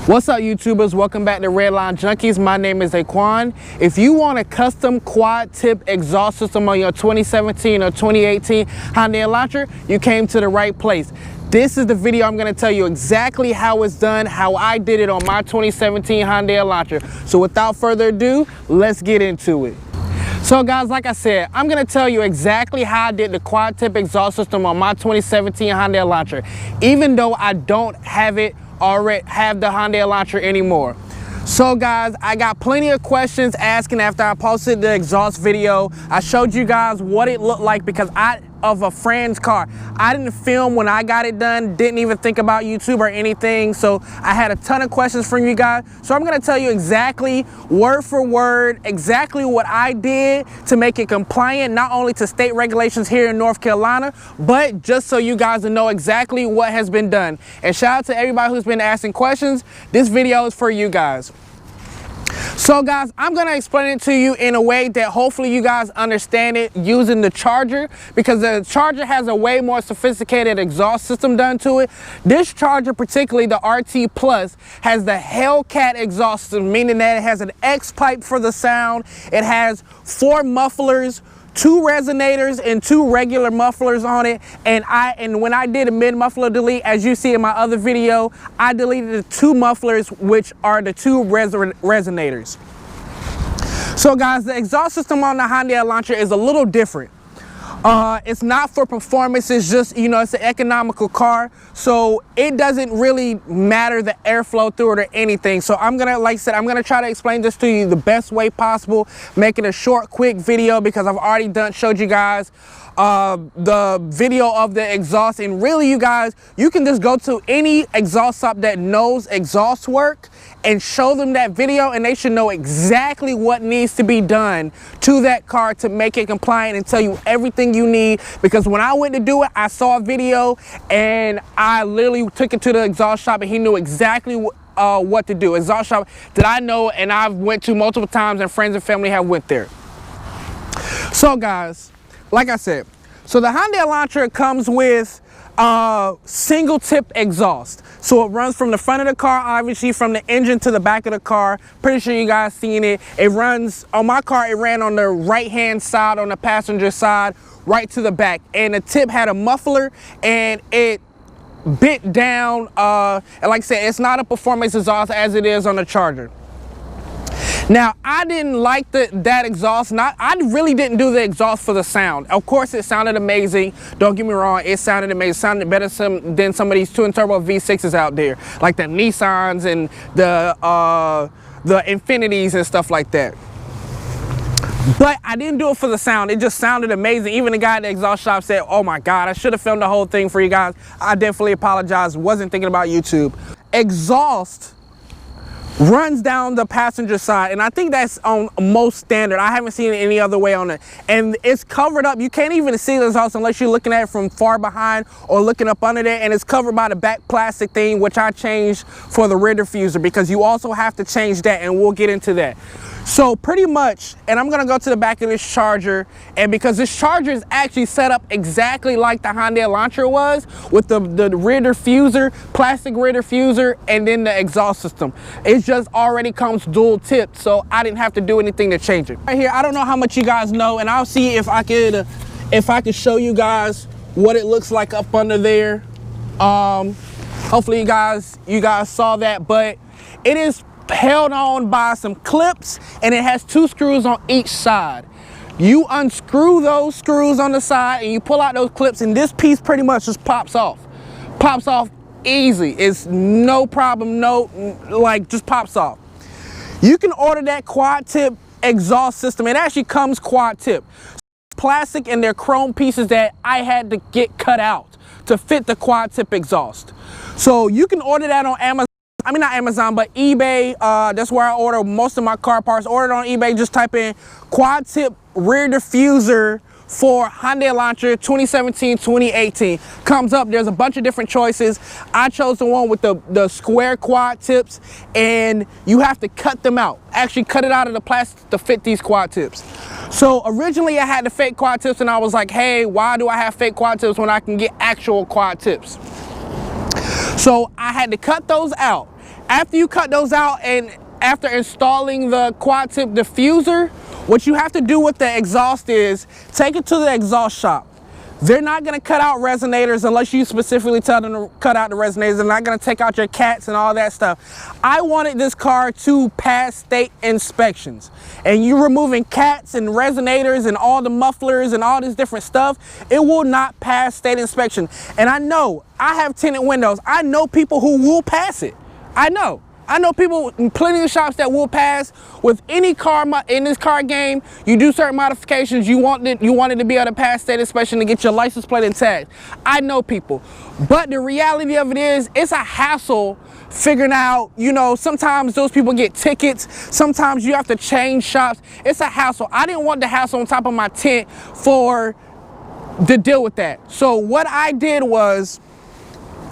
What's up, YouTubers? Welcome back to Redline Junkies. My name is Aquan. If you want a custom quad tip exhaust system on your 2017 or 2018 Hyundai Elantra, you came to the right place. This is the video I'm going to tell you exactly how it's done, how I did it on my 2017 Hyundai Elantra. So without further ado, let's get into it. So guys, like I said, I'm going to tell you exactly how I did the quad tip exhaust system on my 2017 Hyundai Elantra, even though I don't have the Hyundai Elantra anymore. So guys, I got plenty of questions asking after I posted the exhaust video. I showed you guys what it looked like because of a friend's car. I didn't film when I got it done, didn't even think about YouTube or anything. So I had a ton of questions from you guys. So I'm gonna tell you exactly, word for word, exactly what I did to make it compliant, not only to state regulations here in North Carolina, but just so you guys know exactly what has been done. And shout out to everybody who's been asking questions. This video is for you guys. So guys, I'm going to explain it to you in a way that hopefully you guys understand it using the Charger, because the Charger has a way more sophisticated exhaust system done to it. This Charger, particularly the RT Plus, has the Hellcat exhaust system, meaning that it has an X pipe for the sound. It has 4 mufflers, 2 resonators and 2 regular mufflers on it, and when I did a mid muffler delete, as you see in my other video, I deleted the 2 mufflers, which are the 2 resonators. So guys, the exhaust system on the Hyundai Elantra is a little different. It's not for performance, it's just, you know, it's an economical car, so it doesn't really matter the airflow through it or anything. So I'm gonna, like I said, I'm gonna try to explain this to you the best way possible, make it a short, quick video, because I've already showed you guys the video of the exhaust. And really, you guys, you can just go to any exhaust shop that knows exhaust work and show them that video, and they should know exactly what needs to be done to that car to make it compliant and tell you everything you need. Because when I went to do it, I saw a video and I literally took it to the exhaust shop and he knew exactly what to do. Exhaust shop that I know and I've went to multiple times, and friends and family have went there. So guys, like I said, so the Hyundai Elantra comes with single tip exhaust. So it runs from the front of the car, obviously from the engine to the back of the car. Pretty sure you guys seen it. It runs, on my car, it ran on the right hand side, on the passenger side, right to the back. And the tip had a muffler and it bit down. And like I said, it's not a performance exhaust as it is on the Charger. Now, I didn't like that exhaust. I really didn't do the exhaust for the sound. Of course, it sounded amazing. Don't get me wrong, it sounded amazing. It sounded better than some of these twin turbo V6s out there, like the Nissans and the Infinities and stuff like that. But I didn't do it for the sound. It just sounded amazing. Even the guy at the exhaust shop said, "Oh my God, I should have filmed the whole thing for you guys. I definitely apologize. Wasn't thinking about YouTube." Exhaust runs down the passenger side, and I think that's on most standard. I haven't seen it any other way on it, and it's covered up. You can't even see the exhaust unless you're looking at it from far behind or looking up under there, and it's covered by the back plastic thing, which I changed for the rear diffuser, because you also have to change that, and we'll get into that. So pretty much, and I'm gonna go to the back of this Charger, and because this Charger is actually set up exactly like the Hyundai Elantra was, with the rear diffuser, plastic rear diffuser, and then the exhaust system. It just already comes dual tipped, so I didn't have to do anything to change it. Right here, I don't know how much you guys know, and I'll see if I could show you guys what it looks like up under there. Hopefully you guys saw that, but it is held on by some clips, and it has 2 screws on each side. You unscrew those screws on the side and you pull out those clips, and this piece pretty much just pops off easy. It's no problem, just pops off. You can order that quad tip exhaust system. It actually comes quad tip, plastic, and they're chrome pieces that I had to get cut out to fit the quad tip exhaust. So you can order that on Amazon. I mean, not Amazon, but eBay. That's where I order most of my car parts. Ordered on eBay. Just type in quad tip rear diffuser for Hyundai Elantra 2017, 2018. Comes up. There's a bunch of different choices. I chose the one with the square quad tips, and you have to cut them out. Actually cut it out of the plastic to fit these quad tips. So originally I had the fake quad tips, and I was like, hey, why do I have fake quad tips when I can get actual quad tips? So I had to cut those out. After you cut those out and after installing the quad tip diffuser, what you have to do with the exhaust is take it to the exhaust shop. They're not gonna cut out resonators unless you specifically tell them to cut out the resonators. They're not gonna take out your cats and all that stuff. I wanted this car to pass state inspections. And you removing cats and resonators and all the mufflers and all this different stuff, it will not pass state inspection. And I know, I have tinted windows. I know people who will pass it. I know people in plenty of shops that will pass with any car in this car game. You do certain modifications, you want it to be able to pass state inspection to get your license plate intact. I know people, but the reality of it is, it's a hassle figuring out, you know, sometimes those people get tickets, sometimes you have to change shops. It's a hassle. I didn't want the hassle on top of my tent to deal with that. So what I did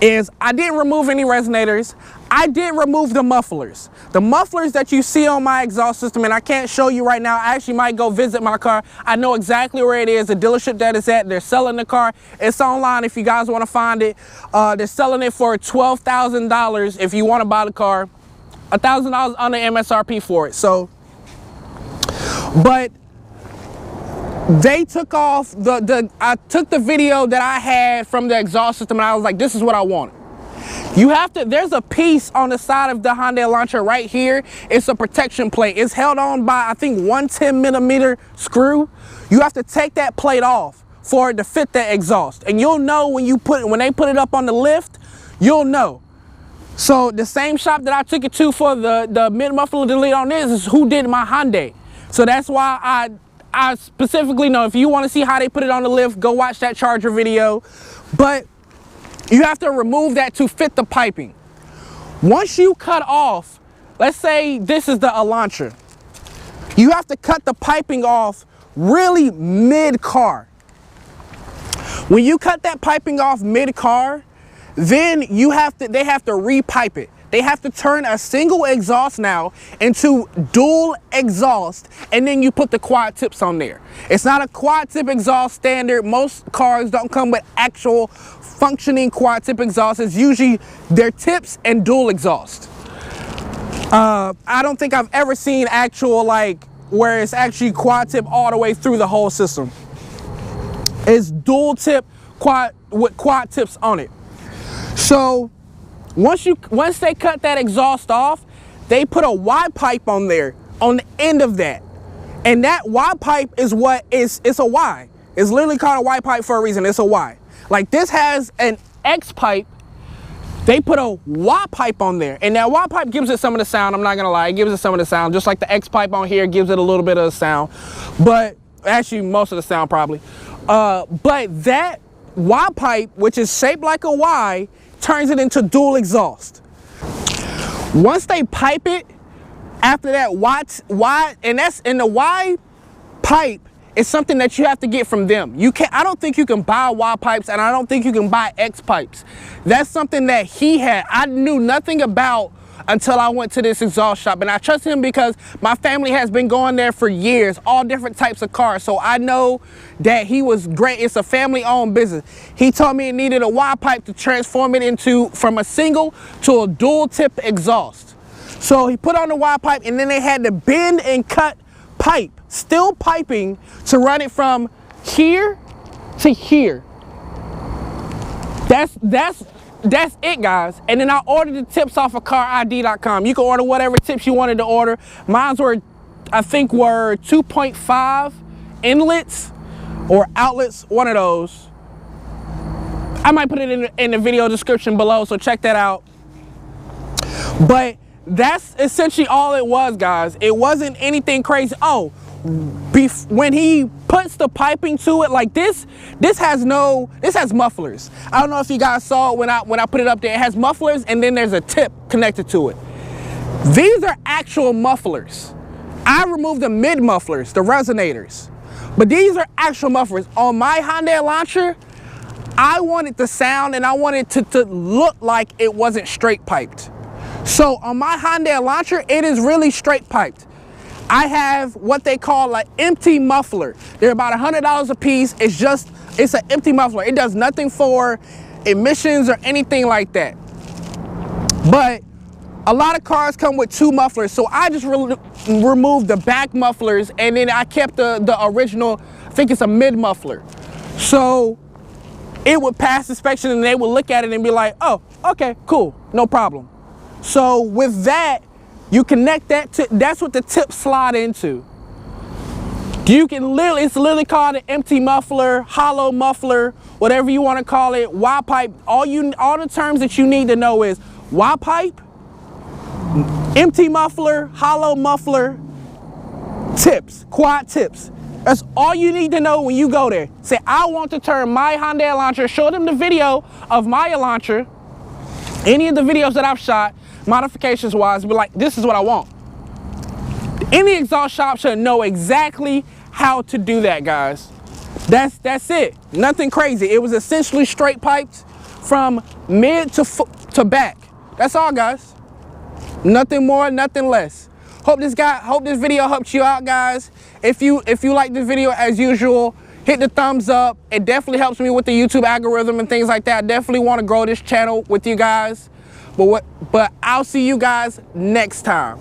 is I didn't remove any resonators. I did remove the mufflers. The mufflers that you see on my exhaust system, and I can't show you right now. I actually might go visit my car. I know exactly where it is, the dealership that it's at. They're selling the car. It's online if you guys want to find it. They're selling it for $12,000 if you want to buy the car. $1,000 on the MSRP for it. So, but they took off I took the video that I had from the exhaust system and I was like, this is what I want. There's a piece on the side of the Hyundai Elantra right here. It's a protection plate. It's held on by, I think, 110mm screw. You have to take that plate off for it to fit the exhaust. And you'll know when they put it up on the lift, you'll know. So the same shop that I took it to for the mid muffler delete on this is who did my Hyundai. So that's why I specifically know. If you want to see how they put it on the lift, go watch that Charger video. But you have to remove that to fit the piping. Once you cut off, let's say this is the Elantra, you have to cut the piping off really mid-car. When you cut that piping off mid-car, then they have to repipe it. They have to turn a single exhaust now into dual exhaust, and then you put the quad tips on there. It's not a quad tip exhaust standard. Most cars don't come with actual functioning quad tip exhaust. It's usually their tips and dual exhaust. I don't think I've ever seen actual, like, where it's actually quad tip all the way through the whole system. It's dual tip with quad tips on it. So once they cut that exhaust off, they put a Y pipe on there on the end of that. And that Y pipe is it's a Y. It's literally called a Y pipe for a reason. It's a Y. Like this has an X pipe. They put a Y pipe on there. And that Y pipe gives it some of the sound. I'm not gonna lie, it gives it some of the sound. Just like the X pipe on here gives it a little bit of the sound. But actually most of the sound probably. But that Y pipe, which is shaped like a Y, turns it into dual exhaust. Once they pipe it, after that the Y pipe is something that you have to get from them. I don't think you can buy Y pipes, and I don't think you can buy X pipes. That's something that he had. I knew nothing about until I went to this exhaust shop, and I trust him because my family has been going there for years, all different types of cars. So I know that he was great. It's a family-owned business. He told me it needed a Y pipe to transform it from a single to a dual tip exhaust. So he put on the Y pipe, and then they had to bend and cut pipe, still piping, to run it from here to here. That's it, guys. And then I ordered the tips off of carid.com. You can order whatever tips you wanted to order. Mine I think were 2.5 inlets or outlets, one of those. I might put it in the video description below, so check that out. But that's essentially all it was, guys. It wasn't anything crazy. Oh, when he puts the piping to it like this has mufflers. I don't know if you guys saw it when I put it up there. It has mufflers, and then there's a tip connected to it. These are actual mufflers. I removed the mid mufflers, the resonators, but these are actual mufflers. On my Hyundai Elantra, I wanted the sound, and I wanted to look like it wasn't straight piped. So on my Hyundai Elantra, it is really straight piped. I have what they call an empty muffler. They're about $100 a piece. It's an empty muffler. It does nothing for emissions or anything like that. But A lot of cars come with 2 mufflers, so I just removed the back mufflers, and then I kept the original, I think it's a mid muffler. So it would pass inspection and they would look at it and be like, oh, okay, cool, no problem. So with that, you connect that to, that's what the tips slide into. You can literally, it's literally called an empty muffler, hollow muffler, whatever you want to call it, Y pipe. All the terms that you need to know is Y pipe, empty muffler, hollow muffler, tips, quad tips. That's all you need to know when you go there. Say, I want to turn my Hyundai Elantra, show them the video of my Elantra, any of the videos that I've shot, modifications wise, be like, this is what I want. Any exhaust shop should know exactly how to do that, guys. That's it. Nothing crazy. It was essentially straight piped from mid to back. That's all, guys. Nothing more, nothing less. Hope this video helps you out, guys. If you like this video, as usual, hit the thumbs up. It definitely helps me with the YouTube algorithm and things like that. I definitely want to grow this channel with you guys. But I'll see you guys next time.